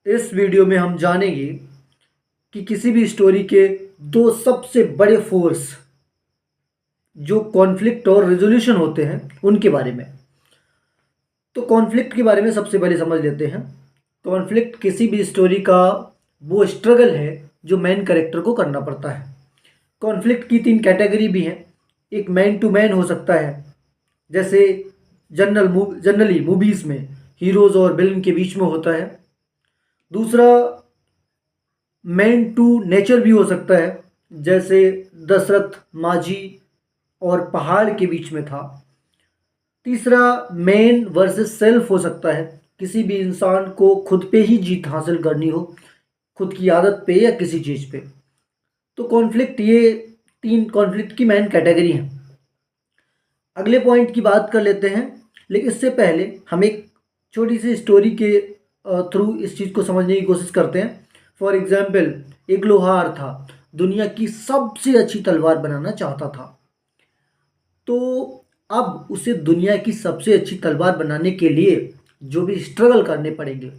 इस वीडियो में हम जानेंगे कि किसी भी स्टोरी के दो सबसे बड़े फोर्स जो कॉन्फ्लिक्ट और रेजोल्यूशन होते हैं उनके बारे में। तो कॉन्फ्लिक्ट के बारे में सबसे पहले समझ लेते हैं। कॉन्फ्लिक्ट किसी भी स्टोरी का वो स्ट्रगल है जो मेन कैरेक्टर को करना पड़ता है। कॉन्फ्लिक्ट की तीन कैटेगरी भी हैं। एक मैन टू मैन हो सकता है, जैसे जनरली मूवीज़ में हीरोज़ और विलन के बीच में होता है। दूसरा मैन टू नेचर भी हो सकता है, जैसे दशरथ माझी और पहाड़ के बीच में था। तीसरा मैन वर्सेस सेल्फ हो सकता है, किसी भी इंसान को खुद पे ही जीत हासिल करनी हो, खुद की आदत पे या किसी चीज़ पे। तो कॉन्फ्लिक्ट, ये तीन कॉन्फ्लिक्ट की मेन कैटेगरी हैं। अगले पॉइंट की बात कर लेते हैं, लेकिन इससे पहले हम एक छोटी सी स्टोरी के थ्रू इस चीज़ को समझने की कोशिश करते हैं। फॉर एग्जाम्पल, एक लोहार था, दुनिया की सबसे अच्छी तलवार बनाना चाहता था। तो अब उसे दुनिया की सबसे अच्छी तलवार बनाने के लिए जो भी स्ट्रगल करने पड़ेंगे,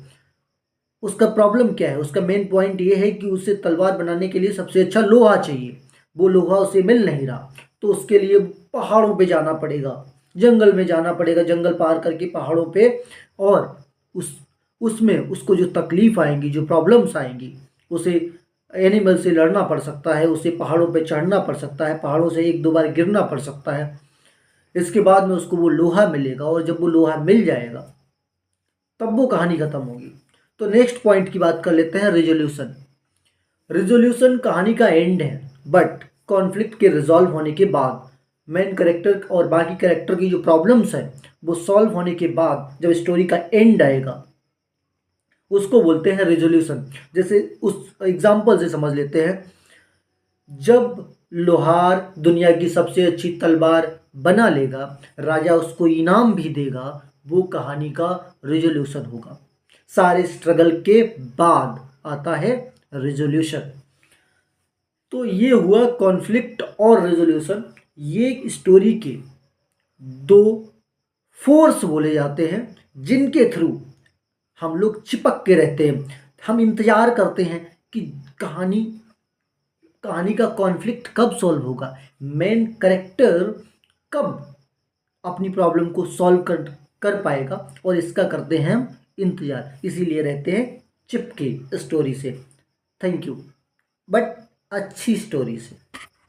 उसका प्रॉब्लम क्या है? उसका मेन पॉइंट ये है कि उसे तलवार बनाने के लिए सबसे अच्छा लोहा चाहिए। वो लोहा उसे मिल नहीं रहा, तो उसके लिए पहाड़ों पे जाना पड़ेगा, जंगल में जाना पड़ेगा, जंगल पार करके पहाड़ों पे। और उसमें उसको जो तकलीफ़ आएंगी, जो प्रॉब्लम्स आएंगी, उसे एनिमल से लड़ना पड़ सकता है, उसे पहाड़ों पे चढ़ना पड़ सकता है, पहाड़ों से एक दो बार गिरना पड़ सकता है। इसके बाद में उसको वो लोहा मिलेगा, और जब वो लोहा मिल जाएगा तब वो कहानी ख़त्म होगी। तो नेक्स्ट पॉइंट की बात कर लेते हैं, रिजोल्यूशन। रिजोल्यूशन कहानी का एंड है, बट कॉन्फ्लिक्ट के रिजॉल्व होने के बाद, मेन कैरेक्टर और बाकी कैरेक्टर की जो प्रॉब्लम्स हैं वो सॉल्व होने के बाद जब स्टोरी का एंड आएगा, उसको बोलते हैं रिजोल्यूशन। जैसे उस एग्जाम्पल से समझ लेते हैं, जब लोहार दुनिया की सबसे अच्छी तलवार बना लेगा, राजा उसको इनाम भी देगा, वो कहानी का रिजोल्यूशन होगा। सारे स्ट्रगल के बाद आता है रिजोल्यूशन। तो ये हुआ कॉन्फ्लिक्ट और रेजोल्यूशन। ये स्टोरी के दो फोर्स बोले जाते हैं जिनके थ्रू हम लोग चिपक के रहते हैं। हम इंतज़ार करते हैं कि कहानी कहानी का कॉन्फ्लिक्ट कब सॉल्व होगा, मेन कैरेक्टर कब अपनी प्रॉब्लम को सॉल्व कर पाएगा, और इसका करते हैं हम इंतज़ार। इसीलिए रहते हैं चिपके स्टोरी से। थैंक यू, बट अच्छी स्टोरी से।